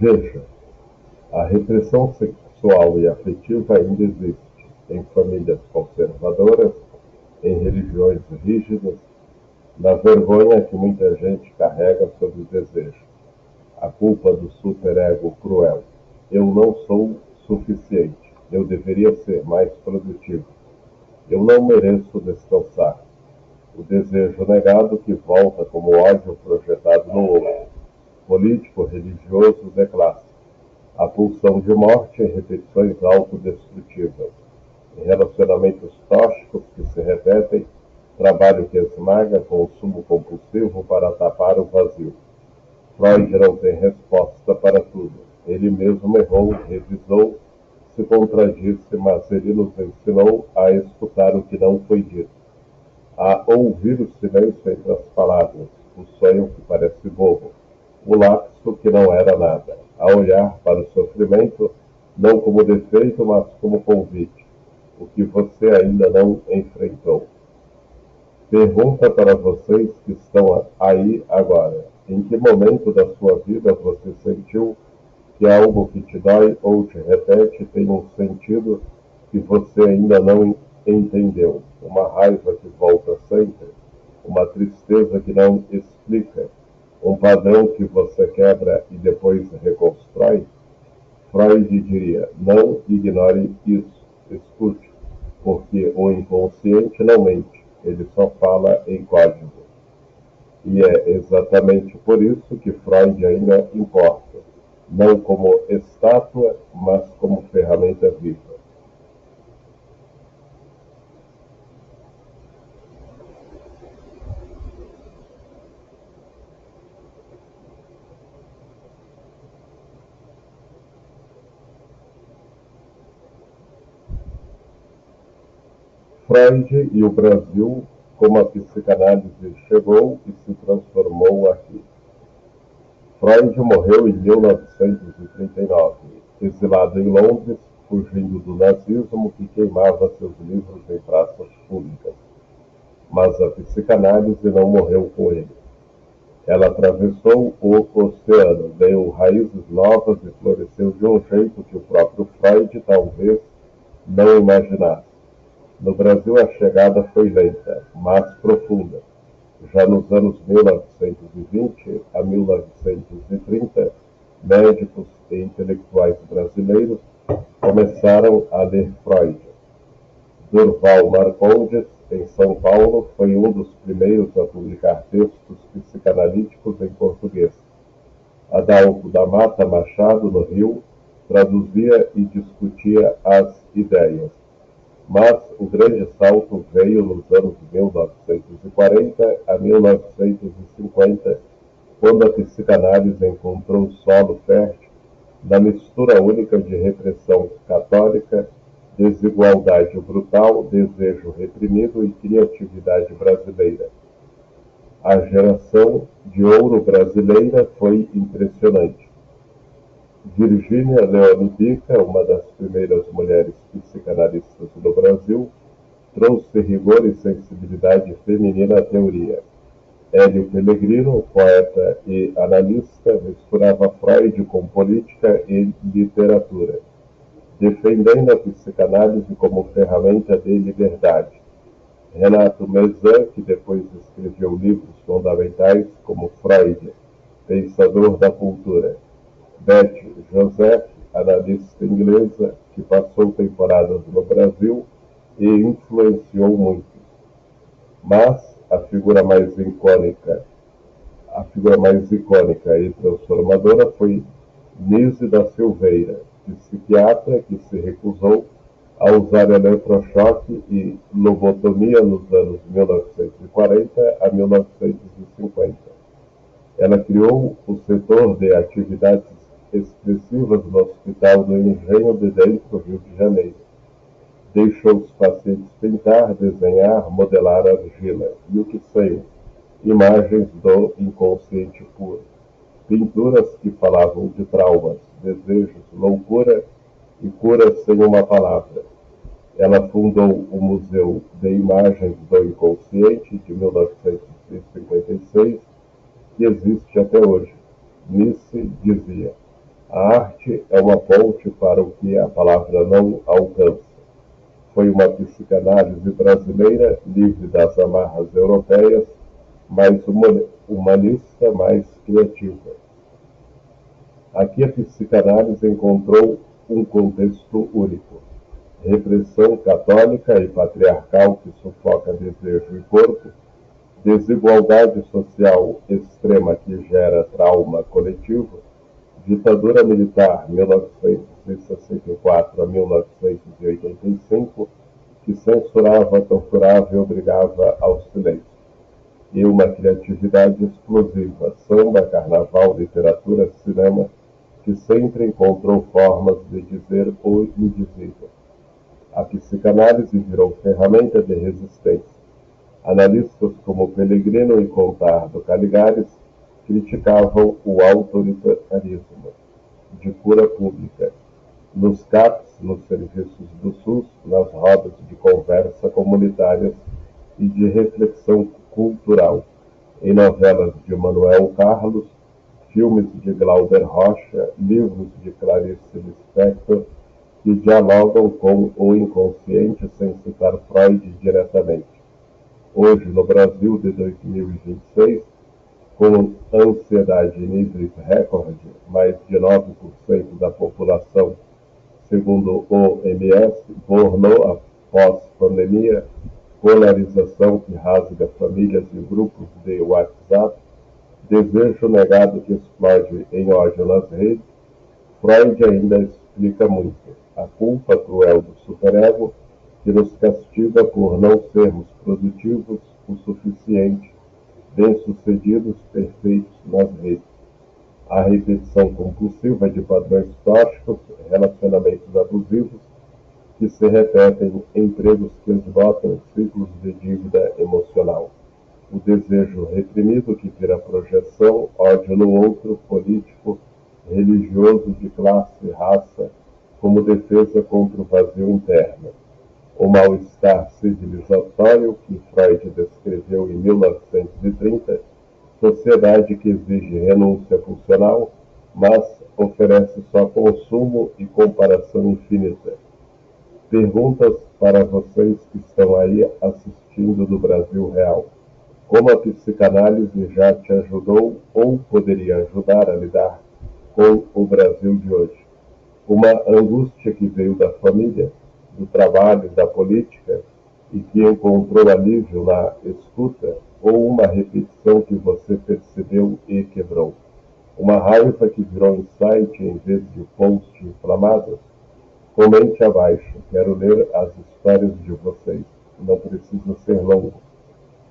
Veja, a repressão sexual e afetiva ainda existe em famílias conservadoras, em religiões rígidas, na vergonha que muita gente carrega sobre o desejo, a culpa do superego cruel. Eu não sou suficiente, eu deveria ser mais produtivo, eu não mereço descansar. O desejo negado que volta como ódio projetado no outro, político, religioso, de classe. A pulsão de morte em repetições autodestrutivas. Em relacionamentos tóxicos que se repetem, trabalho que esmaga, consumo compulsivo para tapar o vazio. Freud não tem resposta para tudo. Ele mesmo errou, revisou, se contradisse, mas ele nos ensinou a escutar o que não foi dito, a ouvir o silêncio entre as palavras, o sonho que parece bobo, o lapso que não era nada, a olhar para o sofrimento não como defeito, mas como convite, o que você ainda não enfrentou. Pergunta para vocês que estão aí agora: em que momento da sua vida você sentiu que algo que te dói ou te repete tem um sentido que você ainda não entendeu? Uma raiva que volta sempre, uma tristeza que não explica, um padrão que você quebra e depois reconstrói? Freud diria: não ignore isso, escute, porque o inconsciente não mente, ele só fala em código. E é exatamente por isso que Freud ainda importa, não como estátua, mas como ferramenta viva. Freud e o Brasil, como a psicanálise chegou e se transformou aqui. Freud morreu em 1939, exilado em Londres, fugindo do nazismo que queimava seus livros em praças públicas. Mas a psicanálise não morreu com ele. Ela atravessou o oceano, deu raízes novas e floresceu de um jeito que o próprio Freud talvez não imaginasse. No Brasil, a chegada foi lenta, mas profunda. Já nos anos 1920 a 1930, médicos e intelectuais brasileiros começaram a ler Freud. Durval Marcondes, em São Paulo, foi um dos primeiros a publicar textos psicanalíticos em português. Adalto da Mata Machado, no Rio, traduzia e discutia as ideias. Mas o grande salto veio nos anos 1940 a 1950, quando a psicanálise encontrou solo fértil na mistura única de repressão católica, desigualdade brutal, desejo reprimido e criatividade brasileira. A geração de ouro brasileira foi impressionante. Virgínia Leone Bica, uma das primeiras mulheres psicanalistas do Brasil, trouxe rigor e sensibilidade feminina à teoria. Hélio Pellegrino, poeta e analista, misturava Freud com política e literatura, defendendo a psicanálise como ferramenta de liberdade. Renato Mezan, que depois escreveu livros fundamentais como Freud, Pensador da Cultura. Beth Joseph, analista inglesa, que passou temporadas no Brasil e influenciou muitos. Mas a figura mais icônica e transformadora foi Nise da Silveira, psiquiatra que se recusou a usar eletrochoque e lobotomia nos anos 1940 a 1950. Ela criou o setor de atividades expressivas no Hospital do Engenho de Dentro, Rio de Janeiro. Deixou os pacientes pintar, desenhar, modelar argila. E o que saiu? Imagens do inconsciente puro. Pinturas que falavam de traumas, desejos, loucura e cura sem uma palavra. Ela fundou o Museu de Imagens do Inconsciente, de 1956, que existe até hoje. Nice dizia: A arte é uma ponte para o que a palavra não alcança. Foi uma psicanálise brasileira, livre das amarras europeias, mais humanista, mais criativa. Aqui a psicanálise encontrou um contexto único. Repressão católica e patriarcal que sufoca desejo e corpo, desigualdade social extrema que gera trauma coletivo, ditadura militar 1964 a 1985, que censurava, torturava e obrigava ao silêncio. E uma criatividade explosiva, samba, carnaval, literatura, cinema, que sempre encontrou formas de dizer o indizível. A psicanálise virou ferramenta de resistência. Analistas como Pellegrino e Contardo Caligares criticavam o autoritarismo de cura pública, nos CAPs, nos serviços do SUS, nas rodas de conversa comunitárias e de reflexão cultural, em novelas de Manuel Carlos, filmes de Glauber Rocha, livros de Clarice Lispector, que dialogam com o inconsciente sem citar Freud diretamente. Hoje, no Brasil de 2026, com ansiedade em níveis recorde, mais de 9% da população, segundo o OMS, pornô após pandemia, polarização que rasga famílias e grupos de WhatsApp, desejo negado que explode em ódio nas redes, Freud ainda explica muito. A culpa cruel do superego que nos castiga por não sermos produtivos o suficiente, bem-sucedidos, perfeitos nas redes. A repetição compulsiva de padrões tóxicos, relacionamentos abusivos, que se repetem, empregos que esgotam, ciclos de dívida emocional. O desejo reprimido que vira projeção, ódio no outro, político, religioso, de classe, raça, como defesa contra o vazio interno. O mal-estar civilizatório que Freud descreveu em 1930, sociedade que exige renúncia funcional, mas oferece só consumo e comparação infinita. Perguntas para vocês que estão aí assistindo do Brasil Real. Como a psicanálise já te ajudou ou poderia ajudar a lidar com o Brasil de hoje? Uma angústia que veio da família, do trabalho, da política e que encontrou alívio na escuta, ou uma repetição que você percebeu e quebrou? Uma raiva que virou insight em vez de post inflamado? Comente abaixo, quero ler as histórias de vocês. Não precisa ser longo.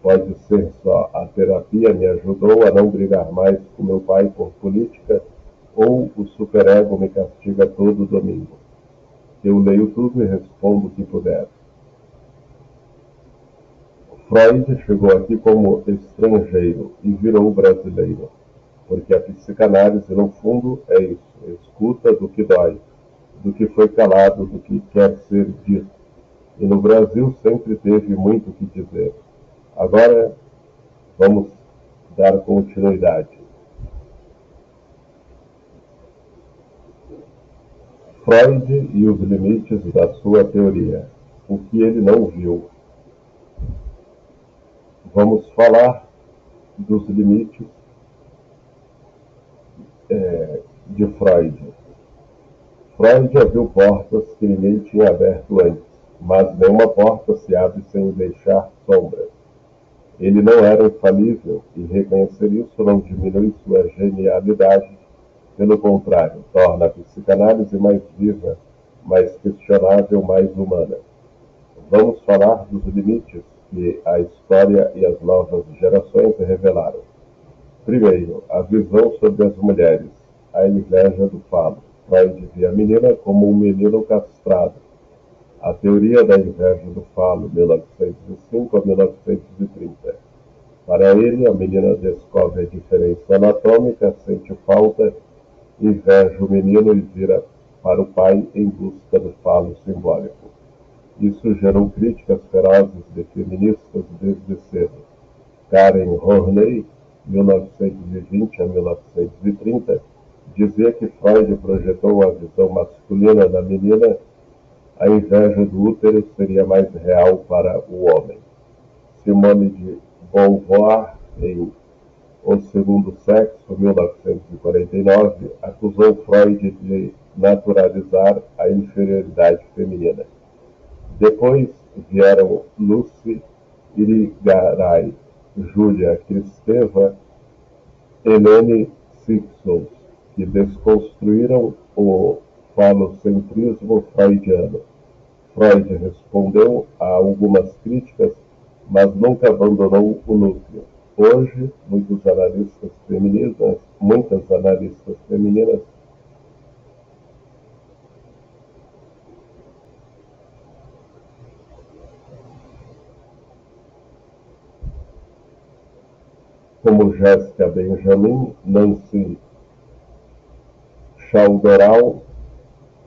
Pode ser só: a terapia me ajudou a não brigar mais com meu pai por política, ou o superego me castiga todo domingo. Eu leio tudo e respondo o que puder. Freud chegou aqui como estrangeiro e virou brasileiro, porque a psicanálise, no fundo, é isso: escuta do que dói, do que foi calado, do que quer ser dito. E no Brasil sempre teve muito o que dizer. Agora, vamos dar continuidade. Freud e os limites da sua teoria. O que ele não viu. Vamos falar dos limites de Freud. Freud abriu portas que ninguém tinha aberto antes, mas nenhuma porta se abre sem deixar sombras. Ele não era infalível, e reconhecer isso não diminui sua genialidade. Pelo contrário, torna a psicanálise mais viva, mais questionável, mais humana. Vamos falar dos limites que a história e as novas gerações revelaram. Primeiro, a visão sobre as mulheres, a inveja do falo. Freud via a menina como um menino castrado. A teoria da inveja do falo, 1905 a 1930. Para ele, a menina descobre a diferença anatômica, sente falta, inveja o menino e vira para o pai em busca do falo simbólico. Isso gerou críticas ferozes de feministas desde cedo. Karen Horney, 1920 a 1930, dizia que Freud projetou a visão masculina da menina, a inveja do útero seria mais real para o homem. Simone de Beauvoir, em O Segundo Sexo, 1949, acusou Freud de naturalizar a inferioridade feminina. Depois vieram Lucy Irigaray, Júlia Kristeva, Helene Simpson, que desconstruíram o falocentrismo freudiano. Freud respondeu a algumas críticas, mas nunca abandonou o núcleo. Hoje, muitas analistas femininas como Jéssica Benjamin, Nancy Chaldoral,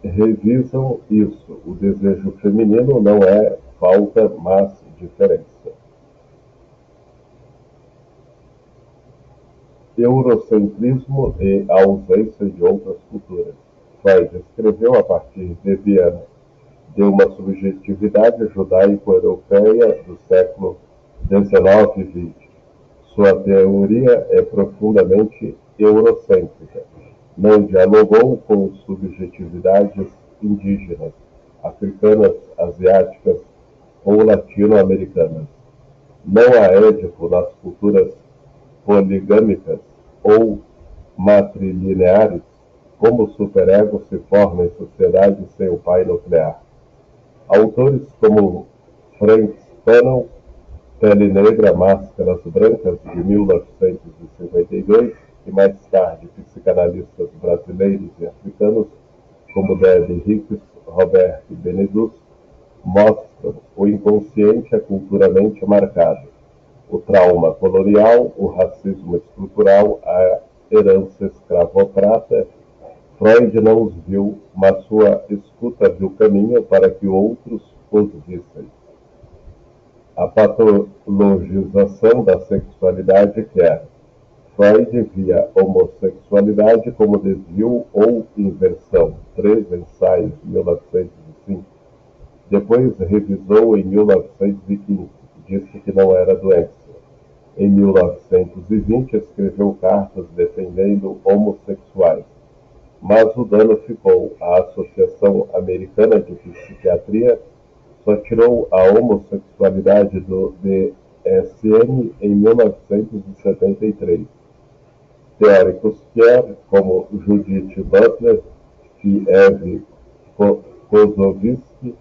revisam isso. O desejo feminino não é falta, mas diferença. Eurocentrismo e a ausência de outras culturas. Freud escreveu a partir de Viena, de uma subjetividade judaico-europeia do século XIX e XX. Sua teoria é profundamente eurocêntrica. Não dialogou com subjetividades indígenas, africanas, asiáticas ou latino-americanas. Não há Édipo nas culturas poligâmicas ou matrilineares. Como o superego se forma em sociedade sem o pai nuclear. Autores como Frank Fanon, Pele Negra, Máscaras Brancas, de 1952, e mais tarde psicanalistas brasileiros e africanos, como Debbie Hicks, Robert Benedus, mostram o inconsciente é culturalmente marcado, o trauma colonial, o racismo estrutural, a herança escravocrata. Freud não os viu, mas sua escuta viu caminho para que outros os vissem. A patologização da sexualidade quer. Freud via homossexualidade como desvio ou inversão. 3 ensaios, 1905. Depois revisou em 1915. Disse que não era doença. Em 1920 escreveu cartas defendendo homossexuais. Mas o dano ficou. A Associação Americana de Psiquiatria só tirou a homossexualidade do DSM em 1973. Teóricos como Judith Butler e Eve Kozovinsky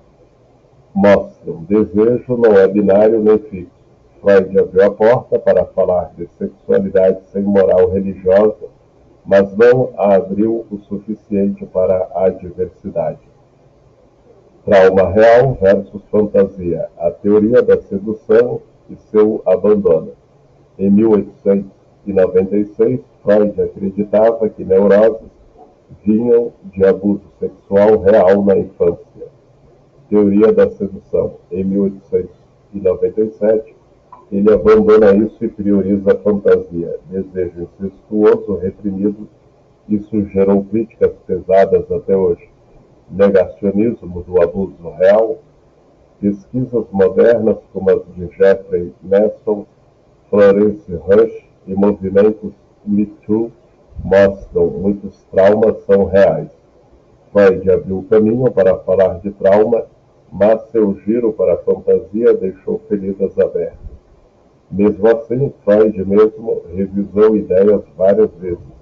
mostram: desejo não é binário nem fixo. Freud abriu a porta para falar de sexualidade sem moral religiosa, mas não a abriu o suficiente para a diversidade. Trauma real versus fantasia. A teoria da sedução e seu abandono. Em 1896, Freud acreditava que neuroses vinham de abuso sexual real na infância. Teoria da sedução. Em 1897, ele abandona isso e prioriza a fantasia, desejo incestuoso reprimido. Isso gerou críticas pesadas até hoje. Negacionismo do abuso real. Pesquisas modernas como as de Jeffrey Masson, Florence Rush e movimentos Me Too mostram muitos traumas são reais. Freud abriu o caminho para falar de trauma, mas seu giro para a fantasia deixou feridas abertas. Mesmo assim, Freud mesmo revisou ideias várias vezes.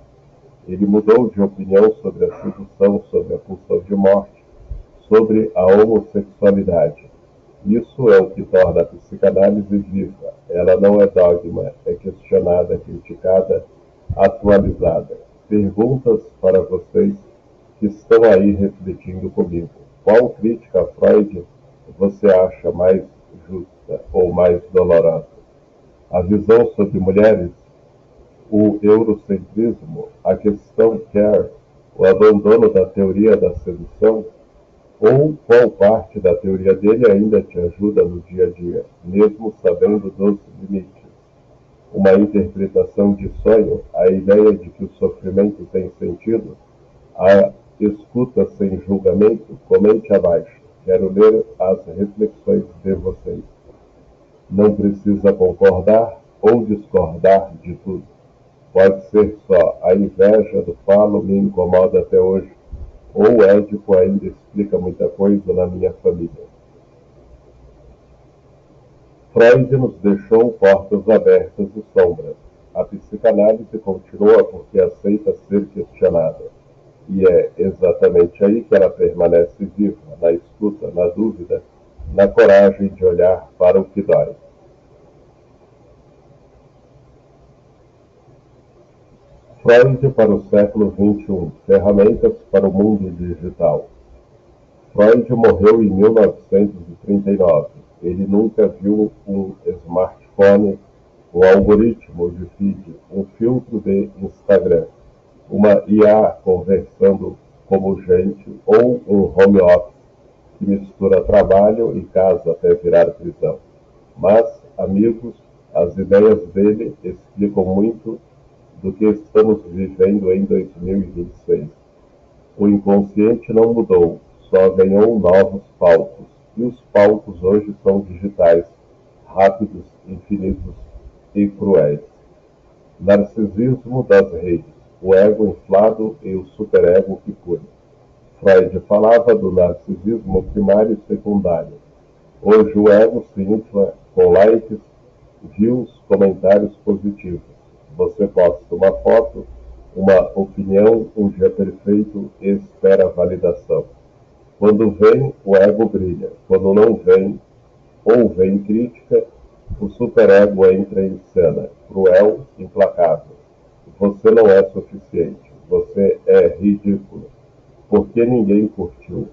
Ele mudou de opinião sobre a sedução, sobre a pulsão de morte, sobre a homossexualidade. Isso é o que torna a psicanálise viva. Ela não é dogma, é questionada, criticada, atualizada. Perguntas para vocês que estão aí refletindo comigo. Qual crítica a Freud você acha mais justa ou mais dolorosa? A visão sobre mulheres, o eurocentrismo, a questão quer, o abandono da teoria da sedução, ou qual parte da teoria dele ainda te ajuda no dia a dia, mesmo sabendo dos limites? uma interpretação de sonho, a ideia de que o sofrimento tem sentido, a escuta sem julgamento, comente abaixo. Quero ler as reflexões de vocês. Não precisa concordar ou discordar de tudo. Pode ser só a inveja do falo me incomoda até hoje, ou o Édipo ainda explica muita coisa na minha família. Freud nos deixou portas abertas e sombras. A psicanálise continua porque aceita ser questionada. E é exatamente aí que ela permanece viva, na escuta, na dúvida, na coragem de olhar para o que dói. Freud para o século XXI, ferramentas para o mundo digital. Freud morreu em 1939. Ele nunca viu um smartphone, um algoritmo de feed, um filtro de Instagram, uma IA conversando como gente ou um home office que mistura trabalho e casa até virar prisão. Mas, amigos, as ideias dele explicam muito do que estamos vivendo em 2026. O inconsciente não mudou, só ganhou novos palcos. E os palcos hoje são digitais, rápidos, infinitos e cruéis. Narcisismo das redes, o ego inflado e o superego que pune. Freud falava do narcisismo primário e secundário. Hoje o ego se infla com likes, views, comentários positivos. Você posta uma foto, uma opinião, um dia perfeito e espera validação. Quando vem, o ego brilha. Quando não vem, ou vem crítica, o superego entra em cena, cruel, implacável. Você não é suficiente. Você é ridículo. Porque ninguém curtiu.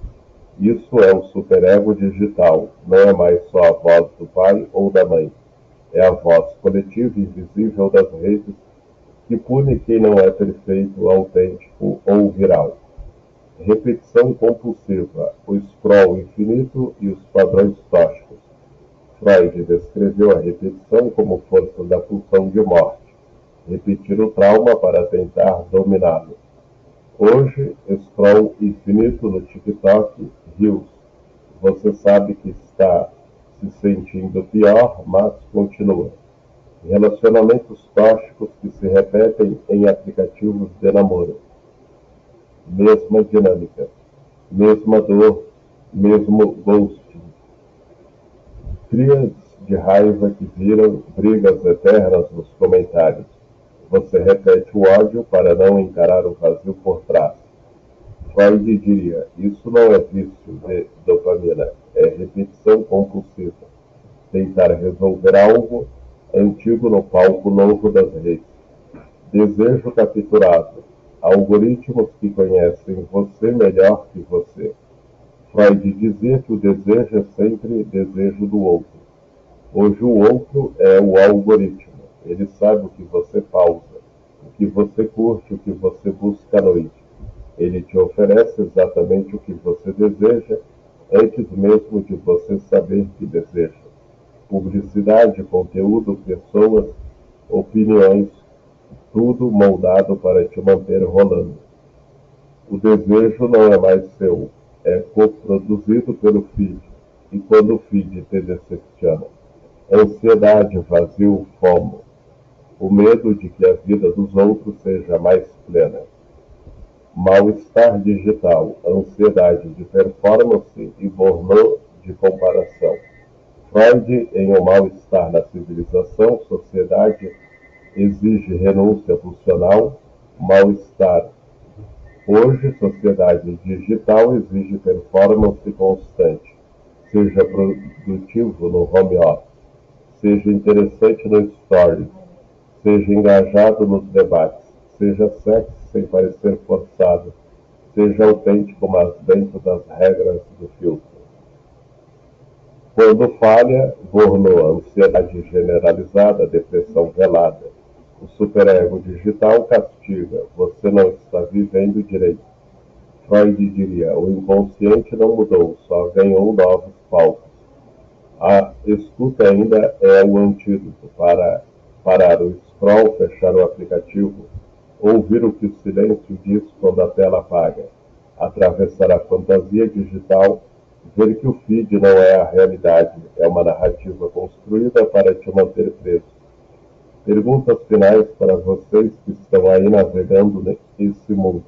Isso é o superego digital. Não é mais só a voz do pai ou da mãe. É a voz coletiva invisível das redes que pune quem não é perfeito, autêntico ou viral. Repetição compulsiva, o scroll infinito e os padrões tóxicos. Freud descreveu a repetição como força da pulsão de morte. Repetir o trauma para tentar dominá-lo. Hoje, scroll infinito no TikTok, Reels. Você sabe que está se sentindo pior, mas continua. Relacionamentos tóxicos que se repetem em aplicativos de namoro. Mesma dinâmica, mesma dor, mesmo ghosting. Crias de raiva que viram brigas eternas nos comentários. Você repete o ódio para não encarar o vazio por trás. Freud diria, isso não é vício de dopamina, é repetição compulsiva. Tentar resolver algo antigo no palco novo das redes. Desejo capturado. Algoritmos que conhecem você melhor que você. Freud dizia que o desejo é sempre desejo do outro. Hoje o outro é o algoritmo. Ele sabe o que você pausa, o que você curte, o que você busca à noite. Ele te oferece exatamente o que você deseja antes mesmo de você saber que deseja. Publicidade, conteúdo, pessoas, opiniões, tudo moldado para te manter rolando. O desejo não é mais seu, é coproduzido pelo feed, e quando o feed te decepciona. Ansiedade, vazio, FOMO. O medo de que a vida dos outros seja mais plena. Mal-estar digital, ansiedade de performance e burnout de comparação. Freud, em O Mal-Estar na Civilização, Sociedade exige renúncia funcional, mal-estar. Hoje, sociedade digital exige performance constante. Seja produtivo no home office, seja interessante no story, seja engajado nos debates, seja sexy sem parecer forçado, seja autêntico, mas dentro das regras do filtro. Quando falha, burnout, ansiedade generalizada, depressão velada. O superego digital castiga, você não está vivendo direito. Freud diria, o inconsciente não mudou, só ganhou novos palcos. A escuta ainda é o antídoto para parar o scroll, fechar o aplicativo, ouvir o que o silêncio diz quando a tela apaga, atravessar a fantasia digital, ver que o feed não é a realidade, é uma narrativa construída para te manter preso. Perguntas finais para vocês que estão aí navegando nesse mundo.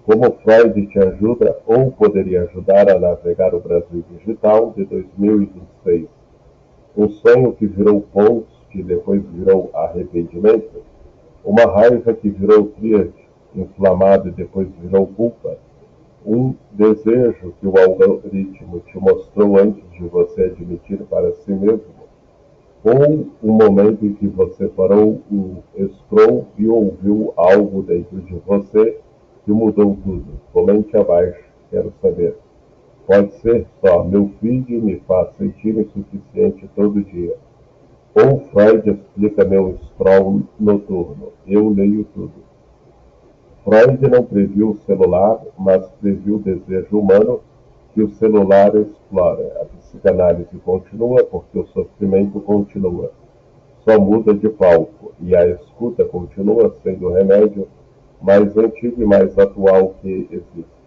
Como Freud te ajuda ou poderia ajudar a navegar o Brasil digital de 2026? Um sonho que virou post e depois virou arrependimento? Uma raiva que virou triade, inflamado e depois virou culpa? Um desejo que o algoritmo te mostrou antes de você admitir para si mesmo? Ou um momento em que você parou o scroll e ouviu algo dentro de você que mudou tudo? Comente abaixo, quero saber. Pode ser só meu feed me faz sentir insuficiente todo dia. Ou Freud explica meu scroll noturno. Eu leio tudo. Freud não previu o celular, mas previu o desejo humano que o celular explora. A psicanálise continua porque o sofrimento continua. Só muda de palco, e a escuta continua sendo o remédio mais antigo e mais atual que existe.